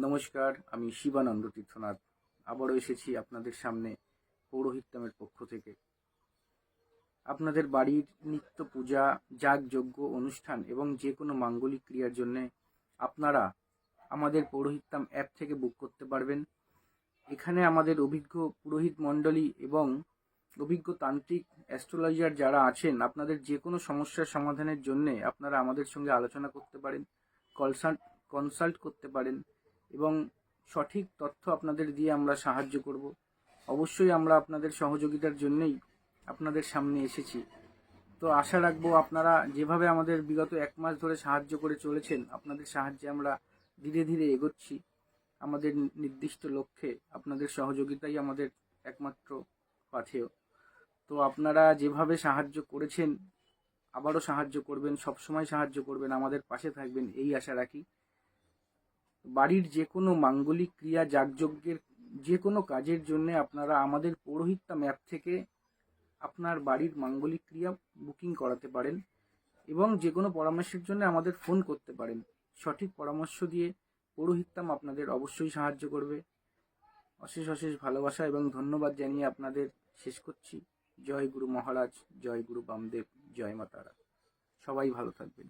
নমস্কার, আমি শিবানন্দ তীর্থনাথ আবারও এসেছি আপনাদের সামনে পৌরোহিত্যমের পক্ষ থেকে। আপনাদের বাড়ির নিত্য পূজা, যাগযজ্ঞ, অনুষ্ঠান এবং যে কোনো মাঙ্গলিক ক্রিয়ার জন্য আপনারা আমাদের পৌরোহিত্যম অ্যাপ থেকে বুক করতে পারবেন। এখানে আমাদের অভিজ্ঞ পুরোহিত মণ্ডলী এবং অভিজ্ঞ তান্ত্রিক অ্যাস্ট্রোলজার যারা আছেন, আপনাদের যে কোনো সমস্যার সমাধানের জন্যে আপনারা আমাদের সঙ্গে আলোচনা করতে পারেন, কনসাল্ট করতে পারেন এবং সঠিক তথ্য আপনাদের দিয়ে আমরা সাহায্য করব। অবশ্যই আমরা আপনাদের সহযোগিতার জন্যই আপনাদের সামনে এসেছি। তো আশা রাখবো আপনারা যেভাবে আমাদের বিগত 1 মাস ধরে সাহায্য করে চলেছেন, আপনাদের সাহায্যে আমরা ধীরে ধীরে এগোচ্ছি আমাদের নির্দিষ্ট লক্ষ্যে। আপনাদের সহযোগিতাই আমাদের একমাত্র পাথেয়। তো আপনারা যেভাবে সাহায্য করেছেন, আবারও সাহায্য করবেন, সবসময় সাহায্য করবেন, আমাদের পাশে থাকবেন, এই আশা রাখি। বাড়ির যে কোনো মাঙ্গলিক ক্রিয়া, যাগযজ্ঞের যে কোনো কাজের জন্য আপনারা আমাদের পৌরোহিত্যম অ্যাপ থেকে আপনার বাড়ির মাঙ্গলিক ক্রিয়া বুকিং করাতে পারেন এবং যে কোনো পরামর্শের জন্য আমাদের ফোন করতে পারেন। সঠিক পরামর্শ দিয়ে পৌরোহিত্যম আপনাদের অবশ্যই সাহায্য করবে। অশেষ অশেষ ভালোবাসা এবং ধন্যবাদ জানিয়ে আপনাদের শেষ করছি। জয় গুরু মহারাজ, জয় গুরু বামদেব, জয় মা তারা। সবাই ভালো থাকবেন।